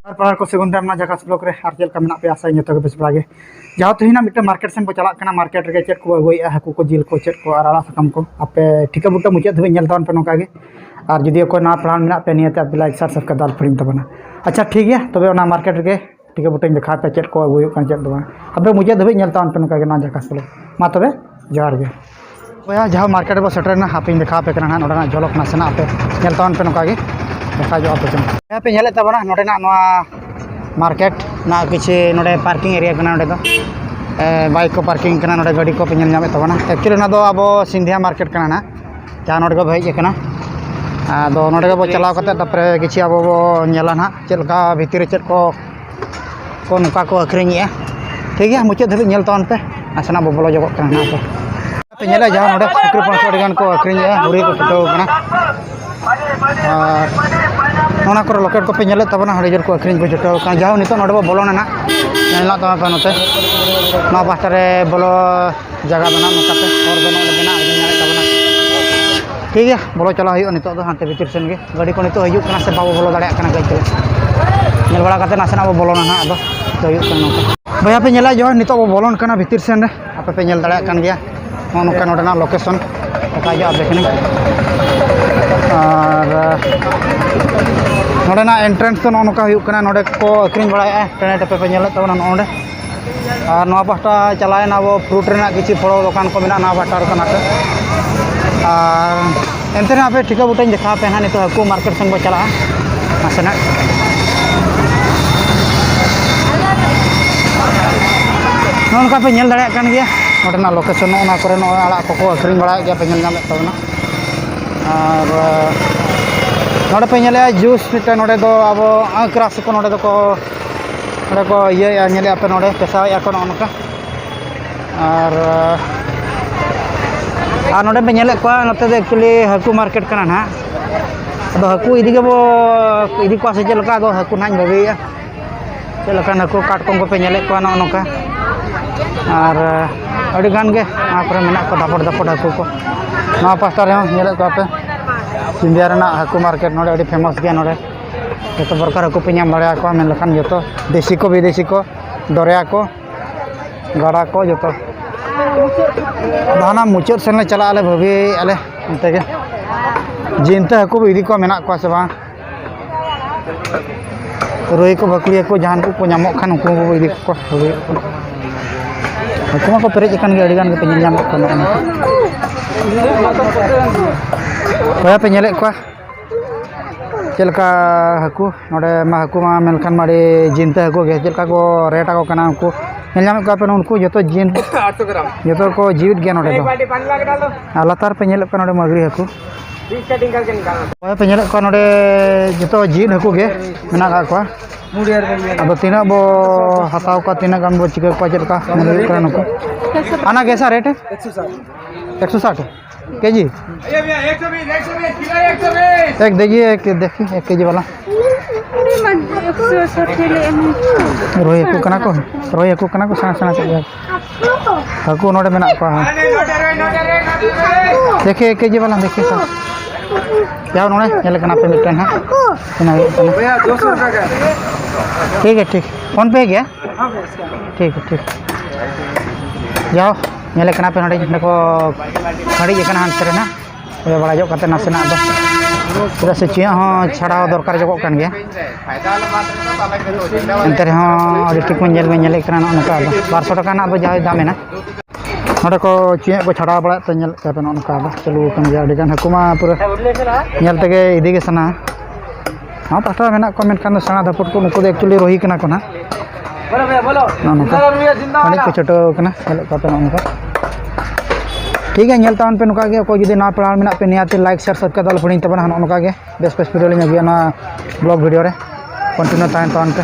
पार को सेगुन दाम जगह ब्लॉक रे आर चेल का मेना पे आशा जो बेस बड़ा जहाँ तेना मिट्टे मार्केट सेन को चलना मार्केट रे चेक को अगुआ हाकू को जिल को चेक को आड़ा साकाम को आपे ठिका बुटा मुचाद धाबी नेल तावन पे नौका गे और जुदी को ना पढ़ान मेना पे नियते आप लाइक सार सबका दाल पड़ी तबना अच्छा ठीक है तबे ओना मार्केट रे ठिका बुटा देखा पे चेक को अगुआ कान चेक दबा आपे मुचाद धाबी नेल तावन पे नौका गे ना जगह ब्लॉक मा तबे जोहार गे भैया जहाँ मार्केट बो सेटरना आप देखा पे करना नोडना झलक नासेना पे नेल तावन पे नौका गे देखा जो आप यहाँ पे नेले तबना नोडेना मार्केट ना किसी नोडे पार्किंग एरिया कना नोडे दो बाइक को पार्किंग कना नोडे गाड़ी को पे नेल नामे तबना एक्चुअली ना दो अब सिंधिया मार्केट कना ना जहाँ नोडे को भेज कना आदो नोडे को चलाव कते तपरे किसी अब नेला ना चलका भीतर चेक को नुका को अखरिनिया ठीक है मुचाद धाबी नेल तावन पे आसना बो बोलो जगत कना ना पे नेला जहाँ नोडे सुक्री पंचोड़ी गान को अखरिनिया हुरी को छुटाव कना और को लोकेट को पे नेले तबना हड़ी जोर को अखरिन को छुटाव कना जहाँ नितो नोडे बो बोलोना ना नेला तबना पे नोते ना पास्टा रे बोलो जगह बना नोकाते और बनो लेना नेले तबना ठीक है बोलो चला हुई नितो दो हांते भीतर सेन गे गाड़ी को नितो हजू कना से बाबो बोलो दाड़ा कना गई नेल बड़ा काते नासेना बो बोलोना ना आदो तो हुई कना नोका भैया पे नेला जो नितो बो बोलोन कना भीतर सेन रे आपे पे नेल दाड़ा कन गया नोका नोडना लोकेशन ओका जो आप देखने और नोडेना एंट्रेंस तो नोका हुई कना नोडे को अखरिन बड़ाया टेने टेपे पे नेले तबना नोडे और नवा पास्टा चलाएना वो फ्रूट रेना किसी फड़ो दुकान को मेना ना बाटा रकना पे और एंते आपे ठिका बुटाई देखा पे हाँ नितो हाकू मार्केट सेन बो चला नासेना नोका पे नेल दाड़ा कन गया नोडेना लोकेशन ना करे नो आड़ा को अखरिन बड़ा गया पे नेल नामे तबना और नोडे पे नेले जूस मिटे नोडे दो अब क्रास को नोडे को नोडे को ये नेले आपे नोडे पेसा या को नोका और नोडे पे नेले को नोते दे एक्चुअली हाकू मार्केट कना ना अदो हाकू इदी के बो इदी को से चलका दो हाकू नाñ भाबीया चलका हाकू काटकोम को पे नेले को नोका और अड़ी गान गे आपरे मेना को दापड़ दापड़ हाकू को ना पास्टा रे नेले को आपे सिंधिया रेना हाकू मार्केट नोडे अड़ी फेमस गया नोडे जो प्रकार हाकू पे नाम दाड़ा को मेन लखान जो देसी को विदेशी को दरिया को गाड़ा को जो दाना मुचाद सेन चला आले भाभी आले अंते के जिनते हाकू इदी को मेना को से बा रोई को बकरी को जहान को नामो खान उनको को इदी को हाकू को पेरेज कान गे अड़ी गान के पे नाम को भैया पे नेले को चलका हाकू नोडे मा हाकू मा मेनखान माड़ी जिनते हाकू गे चलका को रेट को कना उनको नेल को पे उनको जो जिन 800 ग्राम जो को जीवित गे नोडे दो लातार पे नेले को नोडे मगरी हाकू पे नेले को नोडे जो जीवित हाकू गे मेना का को अब तीना बो हताव का तीना गान बो चिका को चलका नेल को नको आना कैसा रेट है 160 केजी एक देखिए एक देखिए 1 केजी वाला रोई को कना को सना सना चल हाकू नोडे मेना को देखिए 1 केजी वाला देखिए सर क्या नोडे नेल कना पे मिटन है भैया 200 रुपए का ठीक है ठीक फोन पे गया ठीक है ठीक जाओ नेले कना पे नोडे को खड़ी कना हांते ना वे बड़ा जो कते नासेना दो पूरा से चिया हो छाड़ा दरकार जगो कान गया अंतर हो अड़ी ठीक मन जेल में नेले कना नका 200 टका ना दो जाय दाम ना नोडे को चिया को छाड़ा बड़ा तो नेल पे नका चलू कान गया अड़ी गान हकुमा पूरा नेल तगे इदी के सना हां पास्टा मेना को मेनखान सना धपट को नुको एक्चुअली रोही कना को ना बोलो भैया बोलो नका को छोटो कना नेल का पे नका ठीक है नेल तावन पे नुका गे को जुदी ना पढ़ान मेना पे नियाते लाइक शेयर सब्सक्राइब दाल पड़ी तबना हन नुका गे बेस बेस वीडियो ले ना ब्लॉग वीडियो रे कंटिन्यू तान तावन पे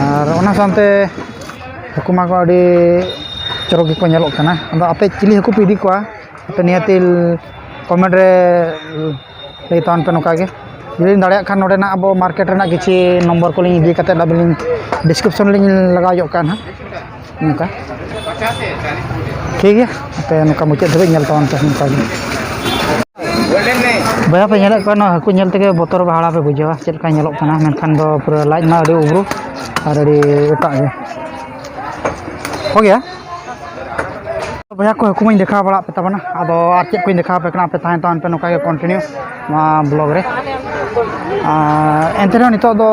और ओना सानते हकुमा को अड़ी चरक को नेलो कना अब आपे चिली हकू पे इदी को आपे नियाते कमेंट रे ले तावन पे नुका गे जुदी दाड़ा खान नोडे ना अब मार्केट रेना किछि नंबर को लिंग इदी कते डबलिंग डिस्क्रिप्शन लिंग लगा जो कान नुका ठीक है पे नुका मुचाद धाबी नेल तावन पे नुका भैया पे ñelek ko haku ñel tege botor bahara pe bujawa chet ka ñelok kana menkan do pura laaj ma adi ubru ar adi etak ge हो गया भैया को हुकुम देखा बड़ा पे तबना आदो आर चेक को देखा पे कना पे तान तान पे नोका कंटिन्यू मा ब्लॉग रे एंतरे नितो दो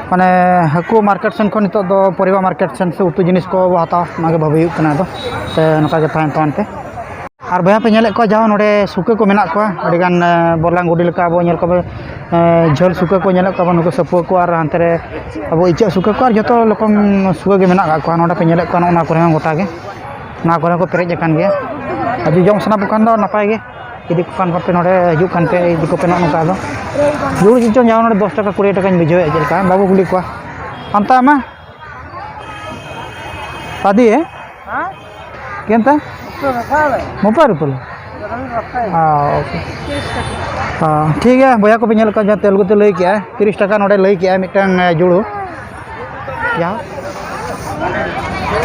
माने हाकू मार्केट सेन को नितो दो परिवा मार्केट सेन से उतु जिनिस को हता मागे भाबे कना दो ते नोका के तान तान पे और भैया पे ñelek को जाओ नोडे सुके को मेना को अडी गान बोरलांग गुडी लका बो ñel को झोल सुके को ñelek को नुको सपो को और हानते रे अब इचा सुके को और जतो लोकम सुके के मेना को नोडे पे ñelek को ना को गोटा के ना को पेरेज अकान गया अभी जम सना बुकान दो नपाय गे इदी कुकान पे नोडे हजू कान पे इदी को पे नोका दो जुर जिचो जाओ नोडे 10 टाका 20 टाका बिजो जेलका बाबू गुली को अंता मा पादी है हां केंता मुपर रुपल ओके ठीक है भैया को पे ñel का तेलुगु ते लई के 30 टाका नोडे लई के मिटंग जुड़ू या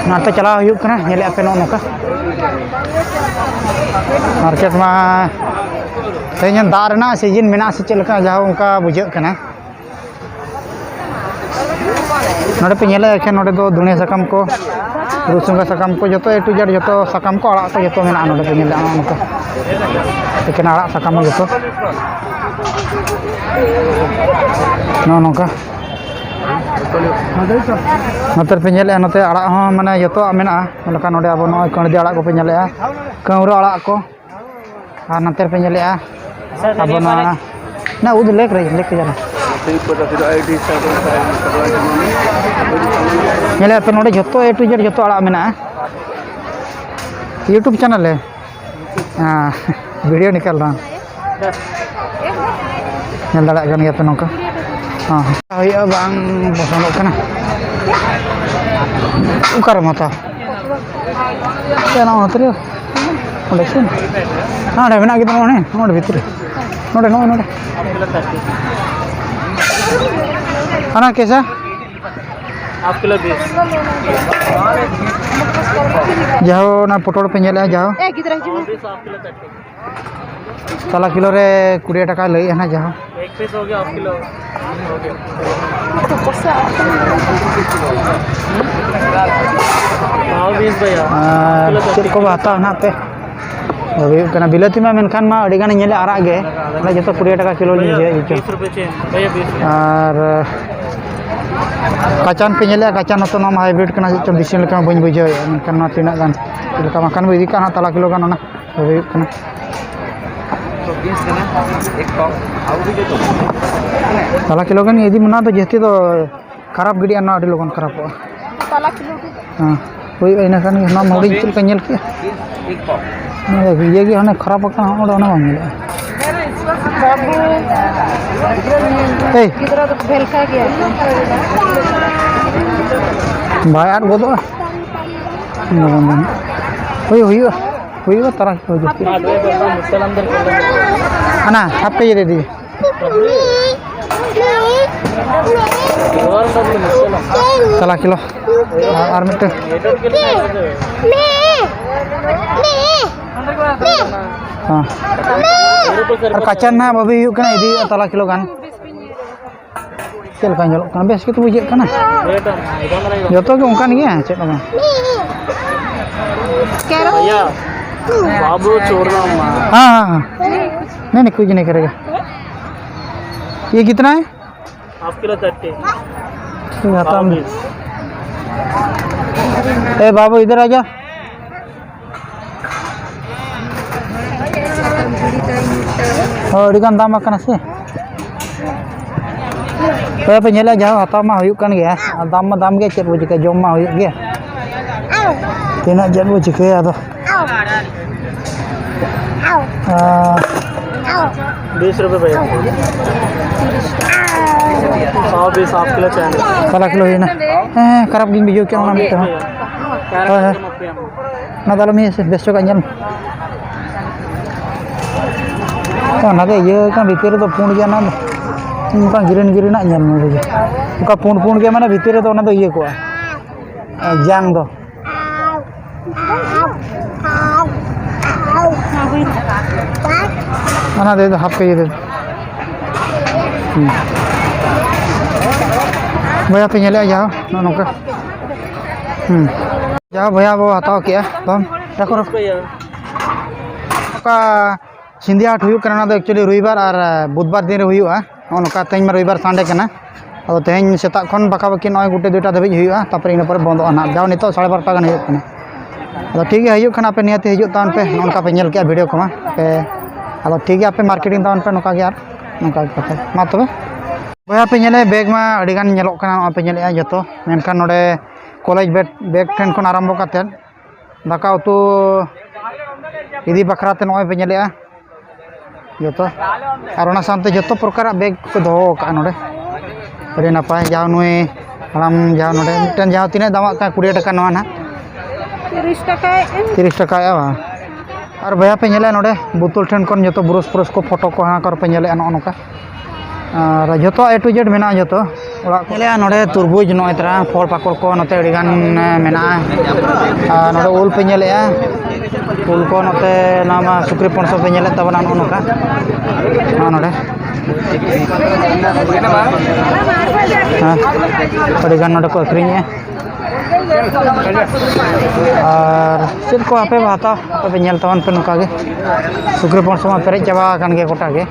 नाते चला हुई कना ñelek पे नोका मार्केट मा तेन दारना सीजन मेना से चलका जाओ उनका बुझे कना नोडे पे ñelek के नोडे दो दुनिया सकम को रुसुंगा सकम को जतो ए टू जेड जतो सकम को आड़ा तो जतो मेना नोडे पे ñelek उनका लेकिन आड़ा सकम जतो नोका नोते पे ñelek नोते आड़ा हो माने जतो मेना लका नोडे अब नय कणदी आड़ा को पे ñelek कौरो आड़ा को और नोते पे ñelek अब ना उद लेक रे लेक जा ñelek पे नोडे जतो ए टू जेड जतो आड़ा मेना यूट्यूब चैनल है हां वीडियो निकाल रहा ñel दाड़ा गन गया पे नोका हां होया बांग बसनोक कना उकार मता केना होतरे ओले सुन हां मेना गिद नोने नोडे भितर नोडे नोडे खाना कैसा हाफ किलो 20 जाओ ना पटोल पे ñelek जाओ ए गिदरा हिजु हाफ किलो 30 तला किलो रे 20 टाका लई है ना जाओ एक पीस हो गया हाफ किलो हो गया तो कोसा हां 20 भैया चेक को बाता ना पे अभी कना बिलाती में मेनखान मा अडी गान ñelek आरा गे ना जतो 20 टाका किलो ली जे 20 रुपए चेन भैया 20 और काचान पे ñelek काचान तो नाम हाइब्रिड कना जो डिसीजन लेका बन बुझे मेनखान ना तिना गान लेका मकान बो इदी काना तला किलो गान ना अभी कना तो 20 कना एक पाव आउ भी तो तला किलो गान इदी मना तो जेती तो खराब गिडी ना अडी लोगन खराब हो तला किलो हां कोई एना कान ना मोड़ी चल का ñel के एक पाव ये की हने खराब का ओडा ना मिले बाबू ए किधर तो भेलका गया भाई यार वो तो हुई तरह हो जाती है ना आप पे दे दी तला किलो और मिट हाँ और काचन ना बाबी कना इदी तला किलो गान चल का ñelok kan bes gitu bujek kana joto ge ongkan ge cek nama भैया बाबू छोड़ना हां नहीं कुछ नहीं करेगा ये कितना है हाफ किलो 30 आता ए बाबू इधर आ जा और इकन दाम आकना से पे ñelek जाओ हता मा हुयुक कान गया दाम गे चेक बुझके जम मा हुयुक गया तीना जब बुझके आदो 20 रुपए भैया 120 हाफ किलो चाहिए तला किलो ही ना खराब गिन बिजो क्या नाम itu ना dalam ini besok kan jam kan ada ye kan bitir to pun dia na bukan girin nak nyam saja bukan pun ke mana bitir to na to ye ko jang to Ana deh half ke deh. Baya penyelek aja, nongka. Jauh baya bawa atau kia, tom. Dekor. Ka Sindia huyuk karena itu actually Ruibar ar Budbar दिन हुई हुआ नौका तेज में रविवार Sunday करना अब तेज सेता खन बाका बाकी नॉय गुटे दुटा धाबी हुआ तापर इन पर बंद ना जाओ नितो 12:30 गान हुई करना अब ठीक है हुई खाना पे नियति हुई तान पे नौका पे नेल के वीडियो को पे अब ठीक है पे मार्केटिंग तान पे नौका यार नौका कथा मा तबे बया पे नेले बैग में अड़ी गान नेलोक करना पे नेले जतो मेनखान नोडे कॉलेज बैग ठेन खन आरंभ करते दाका उतु इदी बखराते नॉय पे नेले जतो और सामते जो प्रकार बैग को दो नोड़े अड़ी नपाय जाओ नुई हड़ाम जाओ नोड़े मिटन जाओ तीन दाम 20 टाका नवा ना 30 टाका और भैया पे नेले नोड़े बुतुल ठेन कौन जो ब्रश ब्रश को फोटो को हाँ कर पे नेले नौका और जो A to Z मेना जो नेले नोड़े तुरबुज नॉय तरा फल पाकड़ को नोते अड़ी गान मेना नोड़े उल पे नेले उल को नोते नामा सुक्री पणसो पे नेले तबना नौका नोड़े अड़ी गान नोड़े को अखरीने और चेक को आपे हाता आपे नेल तवन पे नौका गे सुक्री पणसो मा पेरेज चाबा कान गे गोटा गे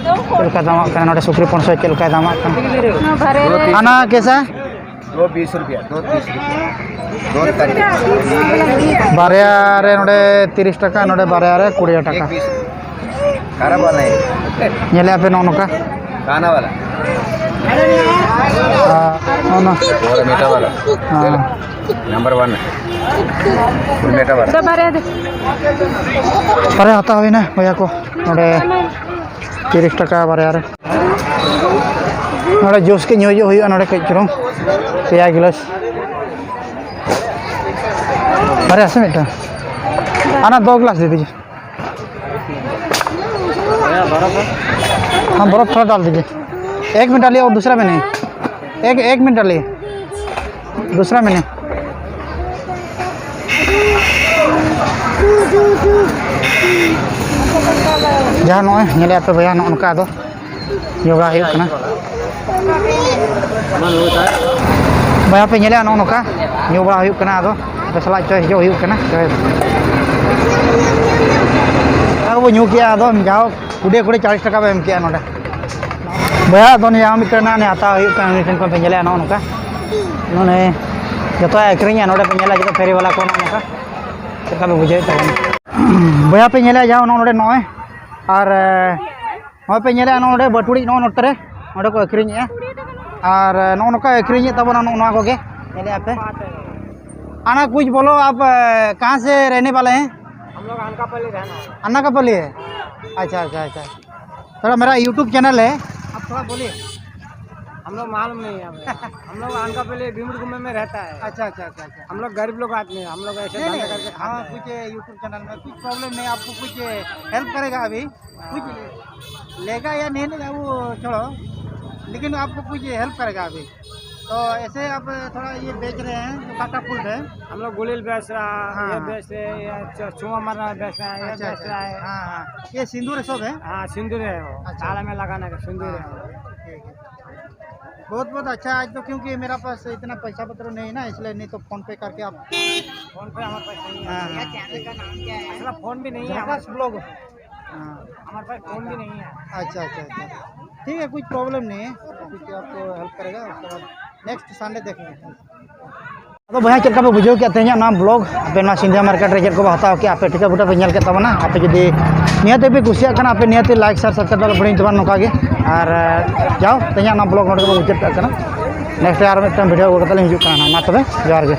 चलका दामा कान नोड़े सुक्री पणसो चलका दामा कान आना कैसा 20 रुपया 30 रुपया बारया रे नोड़े 30 टाका नोड़े बारया रे 20 टाका खाना वाला है नेले आपे नौका खाना वाला नो और मीठा वाला नंबर 1 मीठा वाला बारे हाता हुई ना भैया को नोड़े 30 टाका बारया रे नोड़े जूस के न्यूज हुई नोड़े कई चुरंग पेया गिलास बारे आसे मिटा आना 2 गिलास दे दीजिए हाँ बर्फ थोड़ा डाल दीजिए 1 मिनट डालिए और दूसरा में नहीं एक मिनट डालिए दूसरा में नहीं जहाँ नॉय नेले पे भैया नौका दो योगा हुई करना भैया पे नेले नौका योगा हुई करना दो बसला चो हिजो हुई करना वो न्यू किया दो जाओ 40 टाका पे एम किया नोडे भैया दोन यहाँ मिटना ने आता हुई करना निठन को पे नेले नौका नोने जतो अखरीने नोडे पे नेले जो फेरी वाला को नौका चेका पे बुझे तब भैया पे नेले जाओ नोडे नॉय और नॉय पे नेले नोडे बटुड़ी नोटे नोडे को अखरीने और नौका अखरीने तब ना को गे नेले आपे आना कुछ बोलो आप कहाँ से रहने वाले हैं हम लोग अनकापल्ली रहना अन्नाकापल्ली है अच्छा अच्छा अच्छा थोड़ा मेरा यूट्यूब चैनल है आप थोड़ा बोलिए हम लोग मालूम नहीं है हम लोग अनकापल्ली भीमड़ गुम्मे में रहता है अच्छा अच्छा अच्छा अच्छा हम लोग गरीब लोग आदमी हैं हम लोग ऐसे धंधे करके हाँ कुछ यूट्यूब चैनल में कुछ प्रॉब्लम नहीं आपको कुछ हेल्प करेगा अभी कुछ लेगा या नहीं लेगा वो छोड़ो लेकिन आपको कुछ हेल्प करेगा अभी तो ऐसे आप थोड़ा ये बेच रहे हैं जो काटा फूल है हम लोग गुलिल बेच रहा है ये बेच रहे हैं या चुआ मारना बेच रहा है ये अच्छा बेच रहा है हाँ हाँ ये सिंदूर सब है हाँ सिंदूर है वो अच्छा। ताला में लगाने का सिंदूर है वो। बहुत बहुत अच्छा आज तो क्योंकि मेरा पास इतना पैसा पत्र नहीं है ना इसलिए नहीं तो फोन पे करके आप फोन पे हमारे पास नहीं है हाँ, ये चैनल का नाम क्या है मतलब फोन भी नहीं है झकास ब्लॉग हाँ हमारे पास फोन भी नहीं है अच्छा अच्छा अच्छा ठीक है कुछ प्रॉब्लम नहीं है कुछ आपको हेल्प करेगा उसके बाद नेक्स्ट संडे देखेंगे तो भैया चलका पे बुझे क्या तेज ना ब्लॉग पे ना सिंधिया मार्केट रे चल को हताव के आपे टिका बुटा पे नेल के तबना आपे जदी नियते पे कुसिया खाना आपे नियते लाइक शेयर सब्सक्राइब बड़ी तबन नोका गे और जाओ तेज ना ब्लॉग नोट को बुझे करना नेक्स्ट यार में वीडियो को तले हिजु करना मा तबे जोहार गे